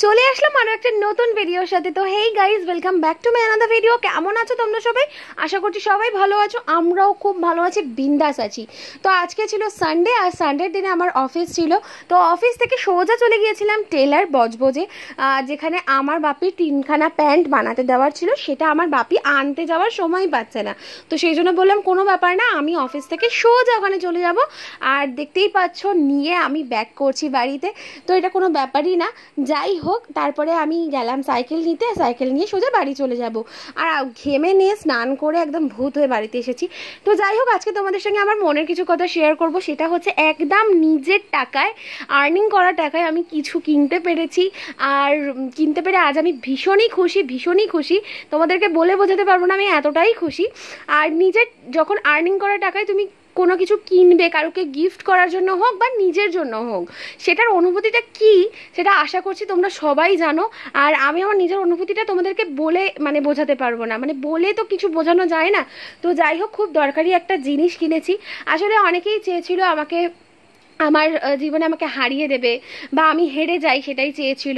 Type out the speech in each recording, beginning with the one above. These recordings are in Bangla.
চলে আসলাম আরো একটা নতুন ভিডিওর সাথে। তো hey guys, welcome back to my another video. কেমন আছো তোমরা সবাই? আশা করছি সবাই ভালো আছো, আমরাও খুব ভালো আছি, বিন্দাস আছি। তো আজকে ছিল সানডে, আর সানডের দিনে আমার অফিস ছিল। তো অফিস থেকে সোজা চলে গিয়েছিলাম টেলার বজবজে, যেখানে আমার বাপির 3খানা প্যান্ট বানাতে দেওয়ার ছিল। সেটা আমার বাপি আনতে যাওয়ার সময় পাচ্ছে না, তো সেই জন্য বললাম কোনো ব্যাপার না, আমি অফিস থেকে সোজা ওখানে চলে যাব। আর দেখতেই পাচ্ছ নিয়ে আমি ব্যাক করছি বাড়িতে, তো এটা কোনো ব্যাপারই না। যাই হোক, তারপরে আমি গেলাম সাইকেল নিতে, সাইকেল নিয়ে সোজা বাড়ি চলে যাব। আর ঘেমে নিয়ে স্নান করে একদম ভূত হয়ে বাড়িতে এসেছি। তো যাই হোক, আজকে তোমাদের সঙ্গে আমার মনের কিছু কথা শেয়ার করব। সেটা হচ্ছে একদম নিজের টাকায়, আর্নিং করা টাকায় আমি কিছু কিনতে পেরেছি। আর কিনতে পেরে আজ আমি ভীষণই খুশি, ভীষণই খুশি। তোমাদেরকে বলে বোঝাতে পারবো না, আমি এতটাই খুশি। আর নিজের যখন আর্নিং করা টাকায় তুমি কোনো কিছু কিনবে, কারোকে গিফট করার জন্য হোক বা নিজের জন্য হোক, সেটার অনুভূতিটা কি সেটা আশা করছি তোমরা সবাই জানো। আর আমি আমার নিজের অনুভূতিটা তোমাদেরকে বলে বোঝাতে পারবো না, বলে তো কিছু বোঝানো যায় না। তো যাই হোক, খুব দরকারি একটা জিনিস কিনেছি। আসলে অনেকেই চেয়েছিল আমাকে, আমার জীবনে আমাকে হারিয়ে দেবে বা আমি হেরে যাই, সেটাই চেয়েছিল।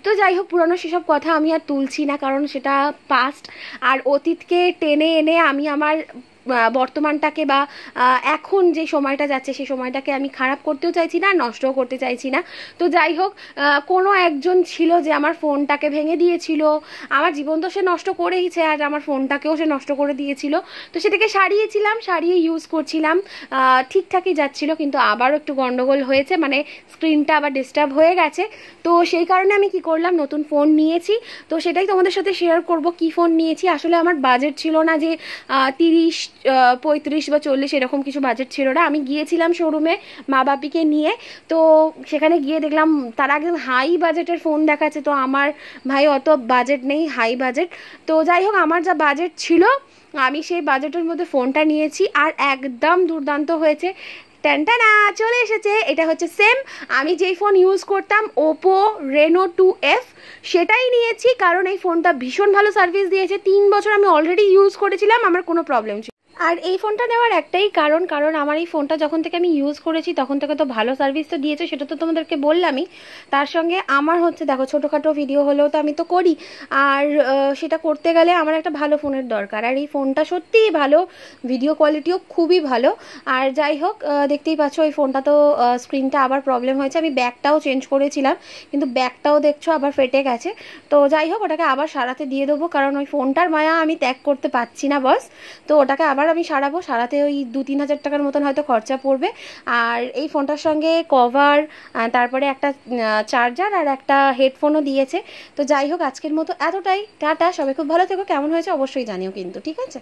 তো যাই হোক, পুরনো সেসব কথা আমি আর তুলছি না, কারণ সেটা পাস্ট। আর অতীতকে টেনে এনে আমি আমার বর্তমানটাকে বা এখন যে সময়টা যাচ্ছে সেই সময়টাকে আমি খারাপ করতেও চাইছি না, নষ্টও করতে চাইছি না। তো যাই হোক, কোনো একজন ছিল যে আমার ফোনটাকে ভেঙে দিয়েছিল। আমার জীবন তো সে নষ্ট করেইছে, আর আমার ফোনটাকেও সে নষ্ট করে দিয়েছিল। তো সেটাকে সারিয়েছিলাম, সারিয়ে ইউজ করছিলাম, ঠিকঠাকই যাচ্ছিল। কিন্তু আবারও একটু গন্ডগোল হয়েছে, স্ক্রিনটা আবার ডিস্টার্ব হয়ে গেছে। তো সেই কারণে আমি কি করলাম, নতুন ফোন নিয়েছি। তো সেটাই তোমাদের সাথে শেয়ার করব কি ফোন নিয়েছি। আসলে আমার বাজেট ছিল না যে 30, 35 বা 40 এরকম কিছু বাজেট ছিল না। আমি গিয়েছিলাম শোরুমে মা বাপিকে নিয়ে। তো সেখানে গিয়ে দেখলাম তারা একদম হাই বাজেটের ফোন দেখাচ্ছে। তো আমার ভাই অত বাজেট নেই, হাই বাজেট। তো যাই হোক, আমার যা বাজেট ছিল আমি সেই বাজেটের মধ্যে ফোনটা নিয়েছি, আর একদম দুর্দান্ত হয়েছে। টানটানা চলে এসেছে। এটা হচ্ছে সেম আমি যেই ফোন ইউজ করতাম, ওপো রেনো 2F, সেটাই নিয়েছি। কারণ এই ফোনটা ভীষণ ভালো সার্ভিস দিয়েছে। 3 বছর আমি অলরেডি ইউজ করেছিলাম, আমার কোনো প্রবলেম ছিল। আর এই ফোনটা নেওয়ার একটাই কারণ আমার এই ফোনটা যখন থেকে আমি ইউজ করেছি তখন থেকে তো ভালো সার্ভিস তো দিয়েছে, সেটা তো তোমাদেরকে বললামই। তার সঙ্গে আমার হচ্ছে দেখো, ছোটোখাটো ভিডিও হলেও তো আমি তো করি, আর সেটা করতে গেলে আমার একটা ভালো ফোনের দরকার। আর এই ফোনটা সত্যিই ভালো, ভিডিও কোয়ালিটিও খুবই ভালো। আর যাই হোক, দেখতেই পাচ্ছ ওই ফোনটা তো স্ক্রিনটা আবার প্রবলেম হয়েছে। আমি ব্যাগটাও চেঞ্জ করেছিলাম, কিন্তু ব্যাগটাও দেখছো আবার ফেটে গেছে। তো যাই হোক, ওটাকে আবার সারাতে দিয়ে দেবো, কারণ ওই ফোনটার মায়া আমি ত্যাগ করতে পারছি না বস। তো ওটাকে আবার আমি সারাবো, সারাতে ওই 2-3 হাজার টাকার মতন হয়তো খরচা পড়বে। আর এই ফোনটার সঙ্গে কভার, তারপরে একটা চার্জার আর একটা হেডফোনও দিয়েছে। তো যাই হোক, আজকের মতো এতটাই। টাটা, সবাই খুব ভালো থেকো। কেমন হয়েছে অবশ্যই জানিও কিন্তু, ঠিক আছে?